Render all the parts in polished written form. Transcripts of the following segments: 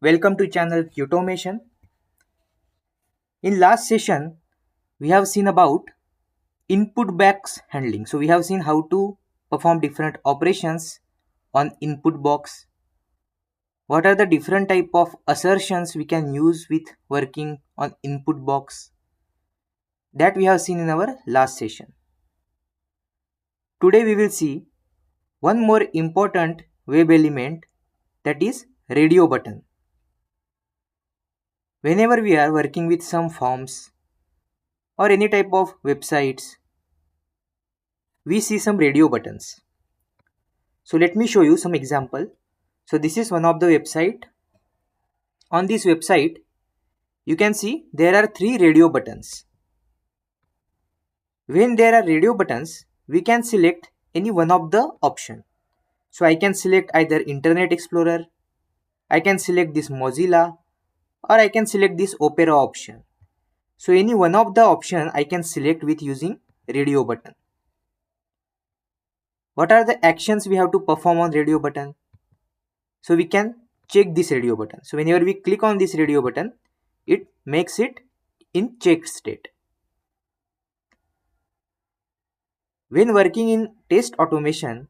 Welcome to channel Automation. In last session, we have seen about input box handling. So we have seen how to perform different operations on input box. What are the different type of assertions we can use with working on input box? That we have seen in our last session. Today we will see one more important web element, that is radio button. Whenever we are working with some forms or any type of websites, we see some radio buttons. So let me show you some example. So this is one of the website. On this website, you can see there are 3 radio buttons. When there are radio buttons, we can select any one of the option. So I can select either Internet Explorer, I can select this Mozilla, or I can select this Opera option. So any one of the option I can select with using radio button. What are the actions we have to perform on radio button? So we can check this radio button. So whenever we click on this radio button, it makes it in checked state. When working in test automation,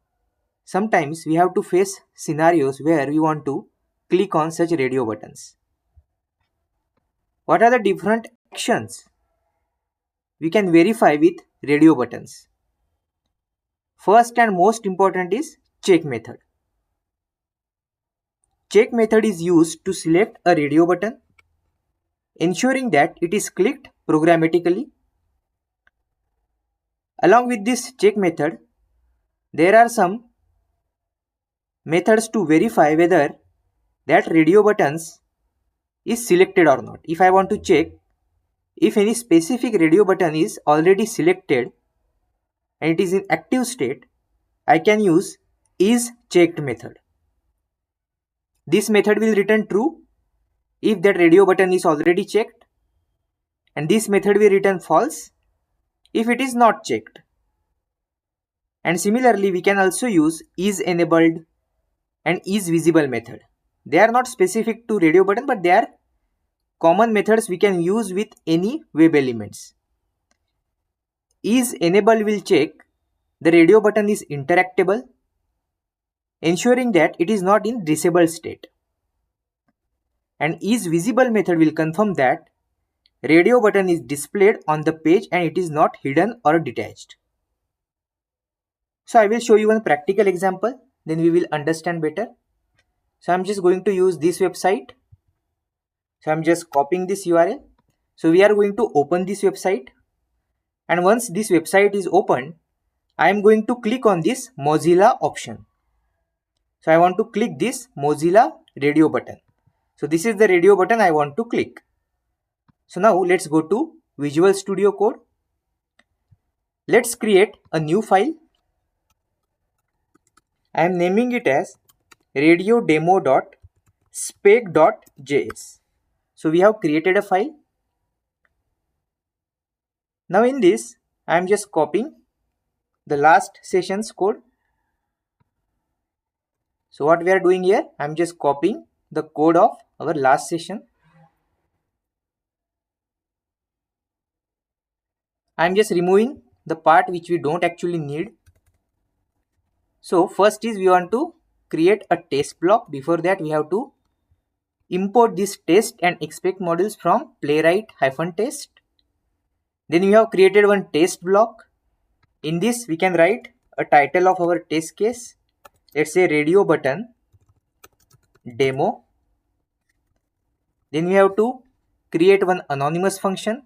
sometimes we have to face scenarios where we want to click on such radio buttons. What are the different actions we can verify with radio buttons? First and most important is check method. Check method is used to select a radio button, ensuring that it is clicked programmatically. Along with this check method, there are some methods to verify whether that radio buttons is selected or not. If I want to check if any specific radio button is already selected and it is in active state, I can use is checked method. This method will return true if that radio button is already checked, and this method will return false if it is not checked. And similarly, we can also use is enabled and is visible method. They are not specific to radio button, but they are common methods we can use with any web elements. Is enabled will check the radio button is interactable, ensuring that it is not in disabled state. And is visible method will confirm that radio button is displayed on the page and it is not hidden or detached. So I will show you one practical example, then we will understand better. So I'm just going to use this website. So I'm just copying this URL. So we are going to open this website, and once this website is opened, I am going to click on this Mozilla option. So I want to click this Mozilla radio button. So this is the radio button I want to click. So now let's go to Visual Studio Code. Let's create a new file. I am naming it as radiodemo.spec.js. So we have created a file. Now in this, I am just copying the last session's code. So what we are doing here, I am just copying the code of our last session. I am just removing the part which we don't actually need. So first is we want to create a test block. Before that, we have to import this test and expect modules from playwright-test. Then we have created one test block. In this, we can write a title of our test case. Let's say radio button demo. Then we have to create one anonymous function.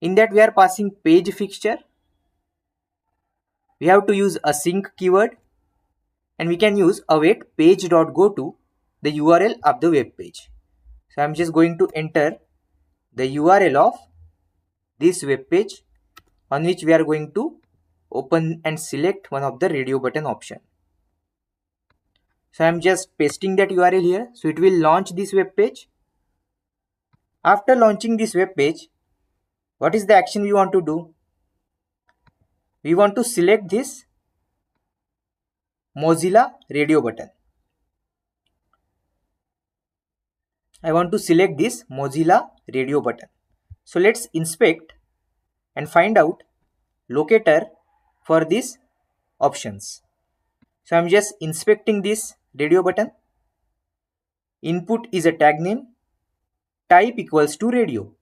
In that, we are passing page fixture. We have to use a sync keyword, and we can use await page.go to the URL of the web page. So I'm just going to enter the URL of this web page on which we are going to open and select one of the radio button option. So I'm just pasting that URL here. So it will launch this web page. After launching this web page, what is the action we want to do? We want to select this Mozilla radio button. I want to select this Mozilla radio button. So let's inspect and find out locator for these options. So I'm just inspecting this radio button. Input is a tag name, type equals to radio.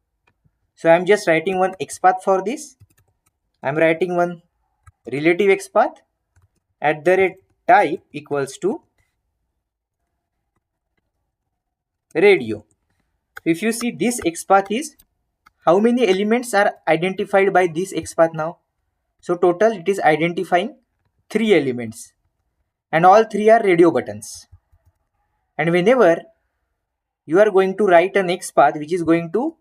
So I'm just writing one XPath for this. I'm writing one relative XPath @type equals to radio. If you see, this XPath is how many elements are identified by this XPath now. So total it is identifying 3 elements, and all 3 are radio buttons. And whenever you are going to write an XPath which is going to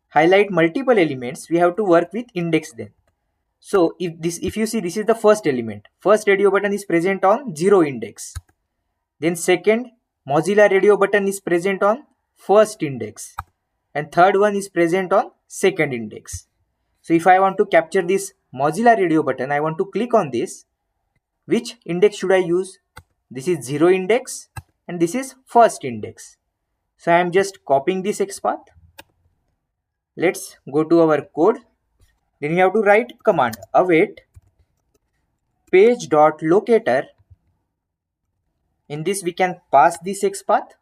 highlight multiple elements, we have to work with index then. So if you see, this is the first element. First radio button is present on 0 index. Then second Mozilla radio button is present on first index, and third one is present on second index. So if I want to capture this Mozilla radio button, I want to click on this. Which index should I use? This is 0 index and this is first index. So I am just copying this XPath. Let's go to our code. Then you have to write command await page.locator. In this we can pass this XPath,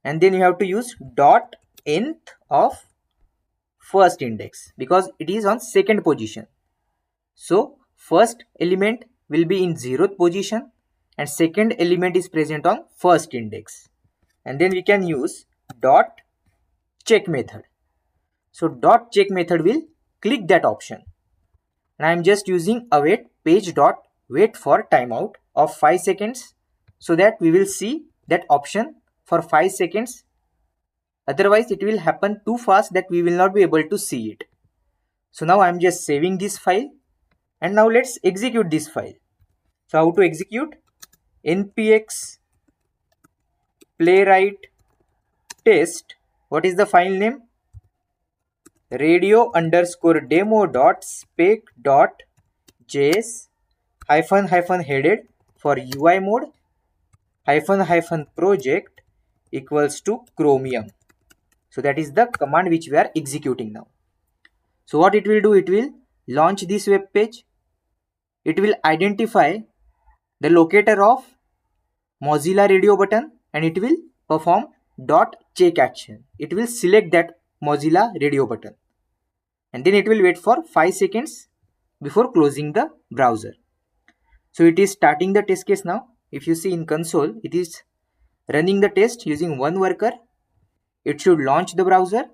and then you have to use .nth of first index because it is on second position. So first element will be in 0th position and second element is present on first index. And then we can use .check method. So .check method will click that option. And I am just using await page.wait for timeout of 5 seconds so that we will see that option for 5 seconds. Otherwise it will happen too fast that we will not be able to see it. So now I am just saving this file, and now let's execute this file. So how to execute? npx playwright test. What is the file name? radio_demo.spec.js -- headed for UI mode -- project equals to chromium. So that is the command which we are executing now. So what it will do? It will launch this web page. It will identify the locator of Mozilla radio button and it will perform .check action. It will select that Mozilla radio button and then it will wait for 5 seconds before closing the browser. So it is starting the test case now. If you see in console, it is running the test using one worker. It should launch the browser.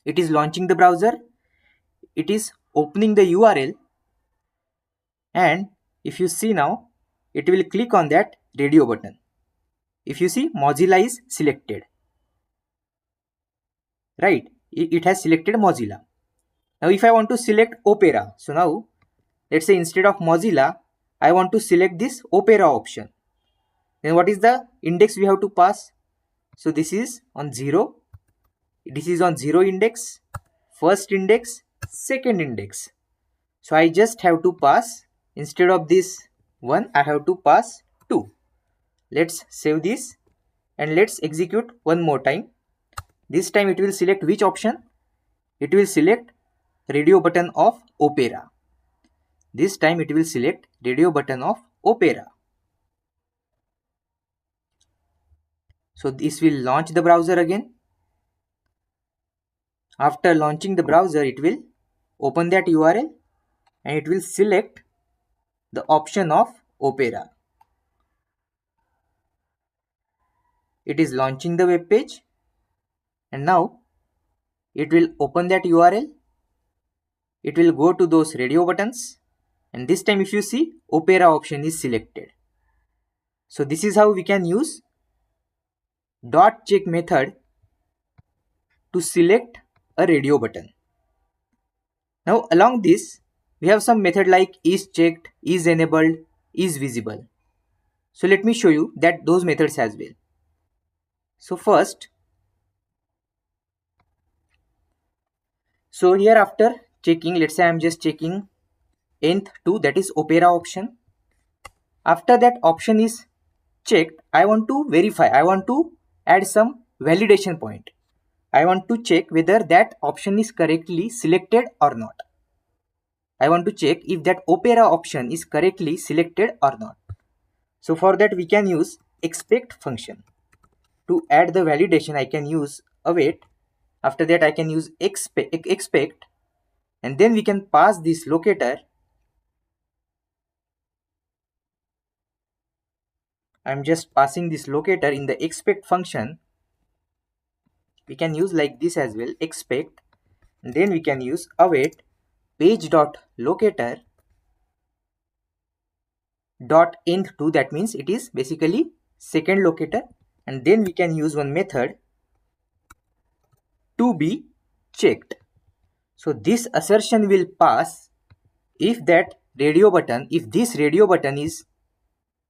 It is launching the browser. It is opening the URL, and if you see now, it will click on that radio button. If you see, Mozilla is selected, right? It has selected Mozilla. Now if I want to select Opera, so now let's say instead of Mozilla, I want to select this Opera option. Then what is the index we have to pass? So this is on 0. This is on 0 index, first index, second index. So I just have to pass, instead of this 1, I have to pass 2. Let's save this and let's execute one more time. This time it will select which option? It will select radio button of Opera. This time it will select radio button of Opera. So this will launch the browser again. After launching the browser, it will open that URL and it will select the option of Opera. It is launching the web page and now it will open that URL. It will go to those radio buttons and this time if you see, Opera option is selected. So this is how we can use .check method to select a radio button. Now along this, we have some method like is checked, is enabled, is visible. So let me show you that those methods as well. So first, so here after checking, let's say I'm just checking nth to, that is Opera option. After that option is checked, I want to verify, I want to add some validation point. I want to check whether that option is correctly selected or not. I want to check if that Opera option is correctly selected or not. So for that we can use expect function. To add the validation I can use await. After that I can use expect, and then we can pass this locator. I'm just passing this locator in the expect function. We can use like this as well, expect, and then we can use await page dot locator dot end to, that means it is basically second locator, and then we can use one method to be checked. So this assertion will pass if this radio button is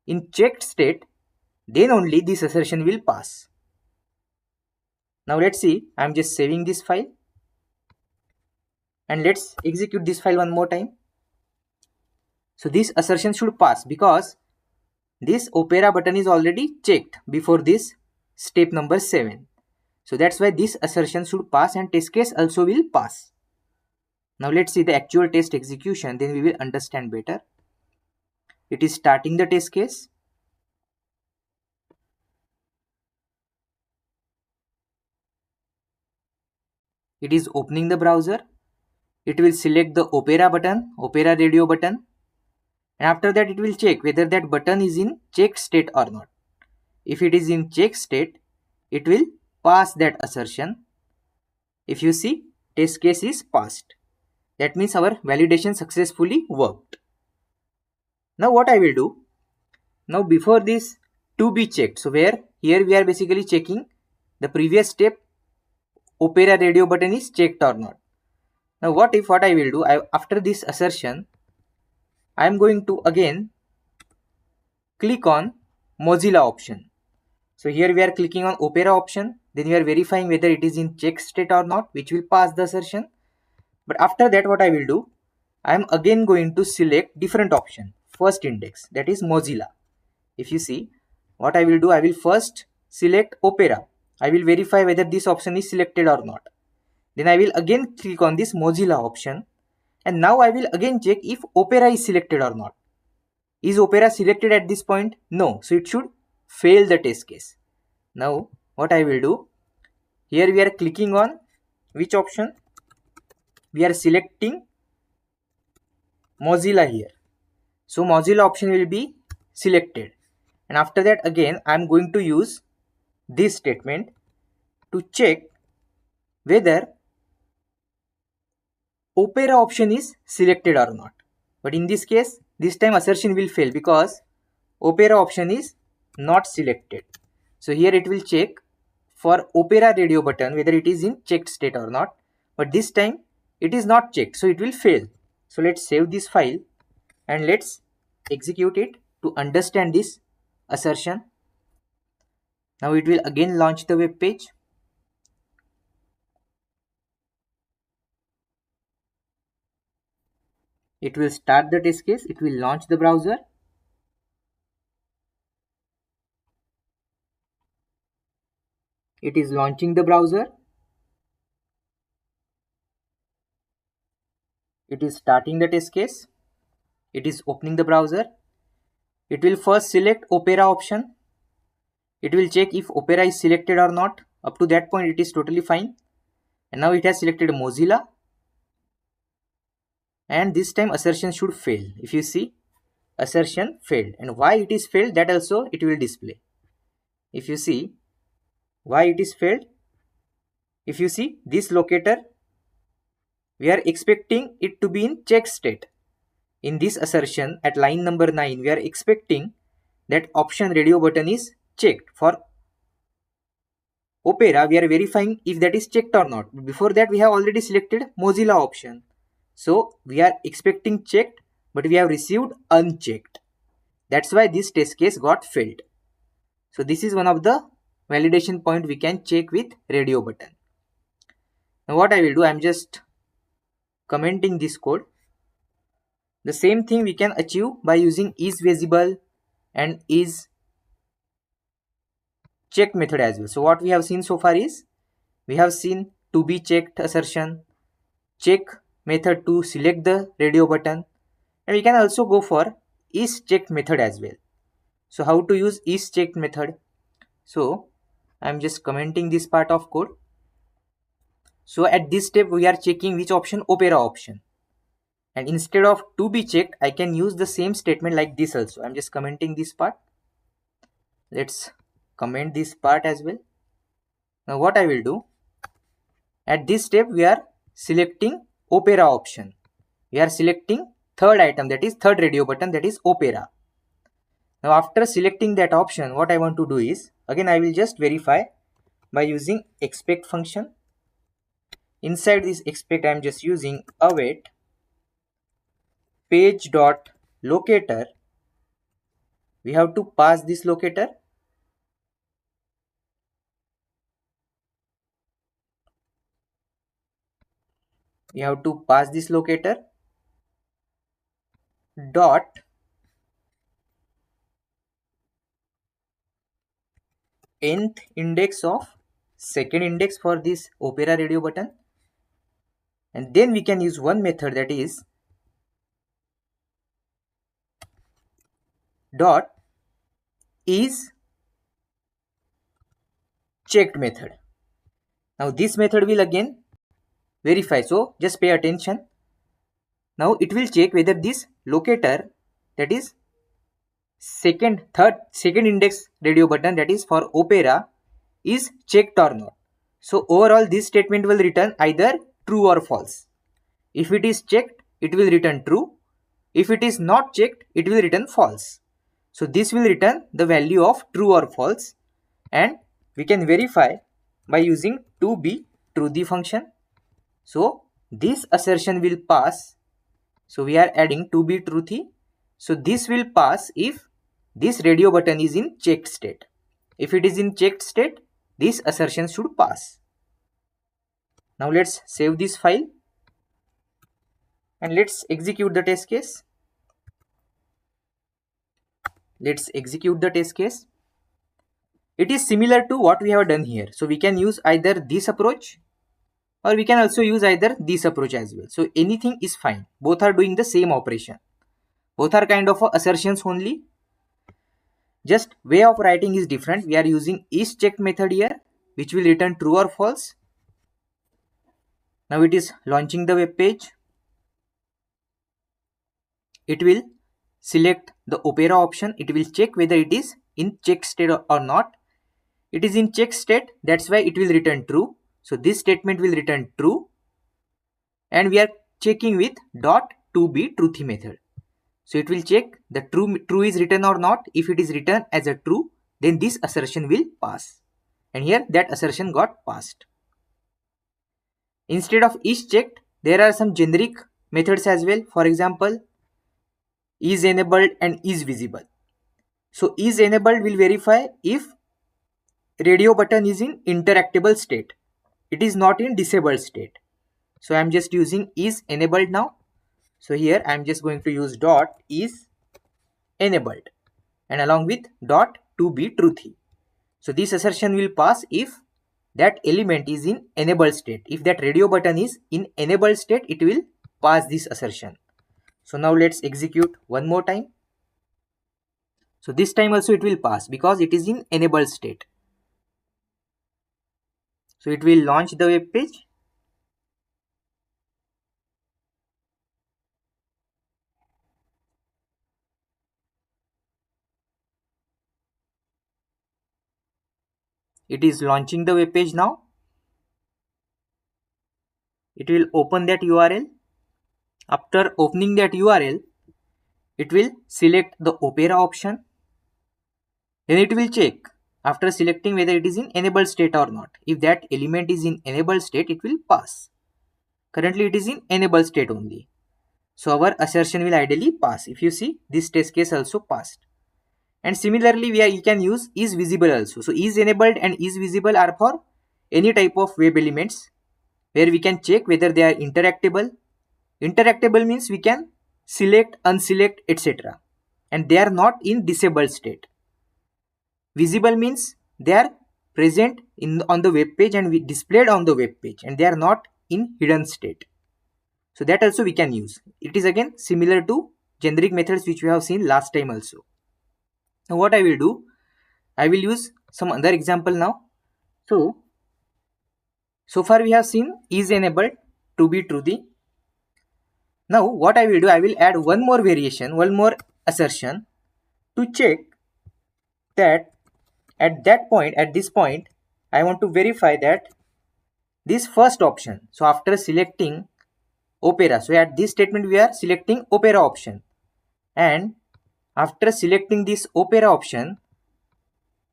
in checked state, then only this assertion will pass. Now let's see, I'm just saving this file and let's execute this file one more time. So this assertion should pass because this Opera button is already checked before this step number 7. So that's why this assertion should pass and test case also will pass. Now let's see the actual test execution, then we will understand better. It is starting the test case. It is opening the browser. It will select the Opera button, Opera radio button, and after that it will check whether that button is in checked state or not. If it is in checked state, it will pass that assertion. If you see, test case is passed. That means our validation successfully worked. Now what I will do, now before this to be checked, so here we are basically checking the previous step, Opera radio button is checked or not. Now what I will do, after this assertion, I am going to again click on Mozilla option. So here we are clicking on Opera option, then we are verifying whether it is in check state or not, which will pass the assertion. But after that what I will do, I am again going to select different option, first index, that is Mozilla. If you see, what I will do, I will first select Opera. I will verify whether this option is selected or not. Then I will again click on this Mozilla option, and now I will again check if Opera is selected or not. Is Opera selected at this point? No, so it should fail the test case. Now what I will do, here we are clicking on which option? We are selecting Mozilla here. So Mozilla option will be selected, and after that again I am going to use this statement to check whether Opera option is selected or not. But in this case, this time assertion will fail because Opera option is not selected. So here it will check for Opera radio button whether it is in checked state or not, but this time it is not checked, so it will fail. So let's save this file and let's execute it to understand this assertion. Now it will again launch the web page. It will start the test case. It will launch the browser. It is launching the browser. It is starting the test case. It is opening the browser. It will first select Opera option. It will check if Opera is selected or not. Up to that point it is totally fine. And now it has selected Mozilla. And this time assertion should fail. If you see, assertion failed. And why it is failed, that also it will display. If you see why it is failed, if you see this locator, we are expecting it to be in check state. In this assertion at line number 9, we are expecting that option radio button is checked. For Opera, we are verifying if that is checked or not. Before that, we have already selected Mozilla option. So we are expecting checked, but we have received unchecked. That's why this test case got failed. So this is one of the validation point we can check with radio button. Now what I will do, I am just commenting this code. The same thing we can achieve by using is visible and is check method as well. So what we have seen so far is, we have seen to be checked assertion, check method to select the radio button, and we can also go for is checked method as well. So how to use is checked method? So I'm just commenting this part of code. So at this step we are checking which option? Opera option. And instead of to be checked, I can use the same statement like this also. I'm just commenting this part. Let's comment this part as well. Now what I will do, at this step we are selecting opera option. We are selecting third item, that is third radio button, that is opera. Now after selecting that option, what I want to do is, again I will just verify by using expect function. Inside this expect I am just using await page dot locator. We have to pass this locator. We have to pass this locator dot nth index of second index for this opera radio button, and then we can use one method, that is dot is checked method. Now this method will again verify, so just pay attention. Now it will check whether this locator, that is second index radio button, that is for opera, is checked or not. So overall this statement will return either true or false. If it is checked, it will return true. If it is not checked, it will return false. So this will return the value of true or false, and we can verify by using to be true the function. So this assertion will pass. So we are adding to be truthy. So this will pass if this radio button is in checked state. If it is in checked state, this assertion should pass. Now let's save this file and let's execute the test case. Let's execute the test case. It is similar to what we have done here. So we can use either this approach, or we can also use either this approach as well. So anything is fine. Both are doing the same operation. Both are kind of assertions only. Just way of writing is different. We are using is checked method here, which will return true or false. Now it is launching the web page. It will select the opera option. It will check whether it is in checked state or not. It is in checked state, that's why it will return true. So this statement will return true, and we are checking with dot to be truthy method. So it will check the true is written or not. If it is written as a true, then this assertion will pass, and here that assertion got passed. Instead of is checked, there are some generic methods as well. For example, is enabled and is visible. So is enabled will verify if radio button is in interactable state. It is not in disabled state. So I am just using is enabled now. So here I am just going to use dot is enabled, and along with dot to be truthy. So this assertion will pass if that element is in enabled state. If that radio button is in enabled state, it will pass this assertion. So now let's execute one more time. So this time also it will pass because it is in enabled state. So it will launch the web page. It is launching the web page now. It will open that URL. After opening that URL, it will select the opera option. Then it will check after selecting whether it is in enabled state or not. If that element is in enabled state, it will pass. Currently it is in enabled state only. So our assertion will ideally pass. If you see, this test case also passed. And similarly, you can use is visible also. So is enabled and is visible are for any type of web elements where we can check whether they are interactable. Interactable means we can select, unselect, etc. And they are not in disabled state. Visible means they are present on the web page and we displayed on the web page, and they are not in hidden state. So that also we can use. It is again similar to generic methods which we have seen last time also. Now what I will do, I will use some other example now. So far we have seen is enabled to be true. Now what I will do, I will add one more variation, one more assertion to check that at this point, I want to verify that this first option. So after selecting Opera, so at this statement we are selecting Opera option, and after selecting this Opera option,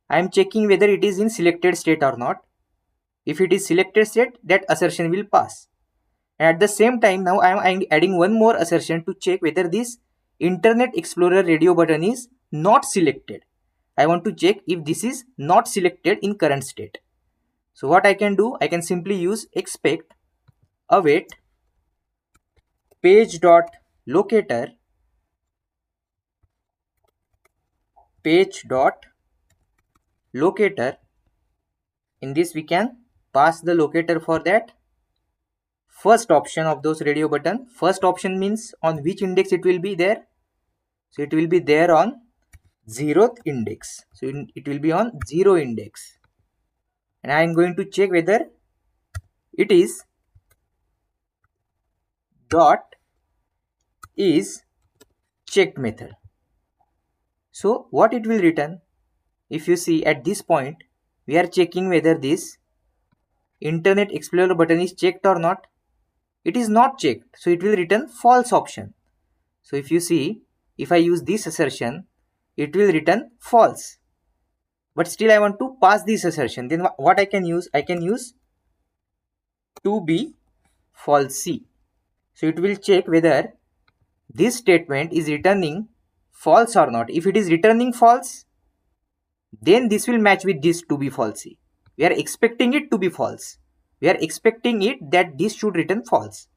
I am checking whether it is in selected state or not. If it is selected state, that assertion will pass. And at the same time, now I am adding one more assertion to check whether this Internet Explorer radio button is not selected. I want to check if this is not selected in current state. So what I can do, I can simply use expect await page.locator In this we can pass the locator for that first option of those radio button. First option means on which index it will be there. So it will be there on 0th index. So it will be on 0 index. And I am going to check whether it is dot is checked method. So what it will return, if you see at this point, we are checking whether this Internet Explorer button is checked or not. It is not checked, so it will return false option. So if you see, if I use this assertion, it will return false. But still I want to pass this assertion. Then what I can use? I can use to be falsy. So it will check whether this statement is returning false or not. If it is returning false, then this will match with this to be falsy. We are expecting it to be false. We are expecting it that this should return false.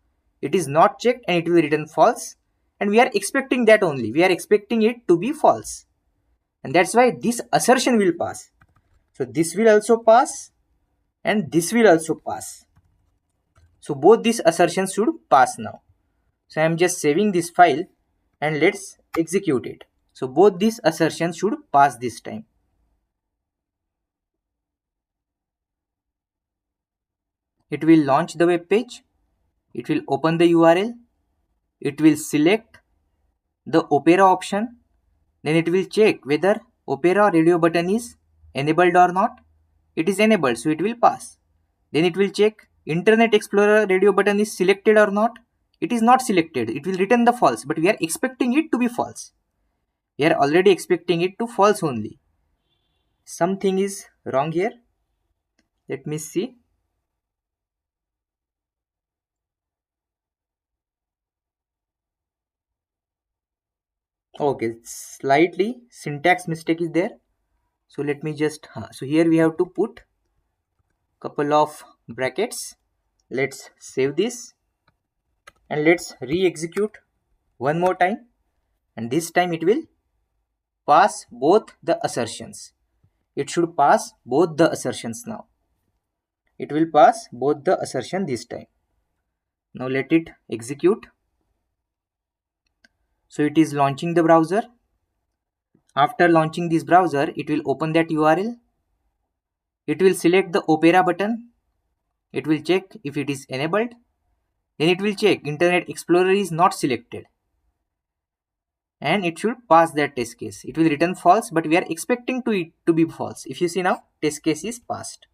It is not checked and it will return false. And we are expecting that only. We are expecting it to be false. And that's why this assertion will pass. So this will also pass and this will also pass. So both these assertions should pass now. So I am just saving this file and let's execute it. So both these assertions should pass this time. It will launch the web page. It will open the URL. It will select the Opera option. Then it will check whether Opera radio button is enabled or not. It is enabled, so it will pass. Then it will check Internet Explorer radio button is selected or not. It is not selected. It will return the false, but we are expecting it to be false. We are already expecting it to false only. Something is wrong here. Let me see. Okay, slightly syntax mistake is there. So let me just, so here we have to put couple of brackets. Let's save this and let's re-execute one more time, and this time it will pass both the assertions. It should pass both the assertions now. It will pass both the assertion this time. Now let it execute. So it is launching the browser. After launching this browser, it will open that URL. It will select the Opera button. It will check if it is enabled. Then it will check Internet Explorer is not selected. And it should pass that test case. It will return false, but we are expecting it to be false. If you see now, test case is passed.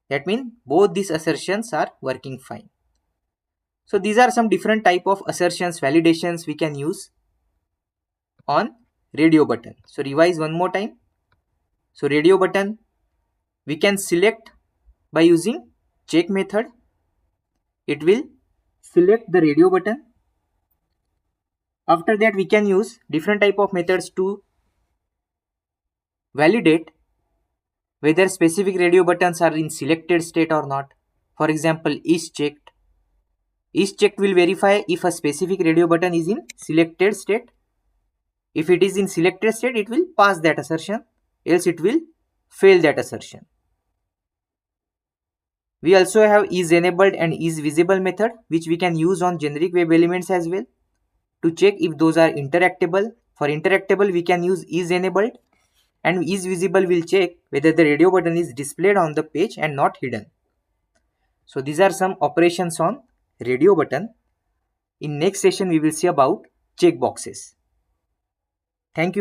That means both these assertions are working fine. So these are some different type of assertions, validations we can use on radio button. So revise one more time. So radio button we can select by using check method. It will select the radio button. After that we can use different type of methods to validate whether specific radio buttons are in selected state or not. For example, is checked. Is checked will verify if a specific radio button is in selected state. If it is in selected state, it will pass that assertion, else it will fail that assertion. We also have isEnabled and isVisible method, which we can use on generic web elements as well to check if those are interactable. For interactable, we can use isEnabled, and isVisible will check whether the radio button is displayed on the page and not hidden. So these are some operations on radio button. In next session, we will see about checkboxes. Thank you.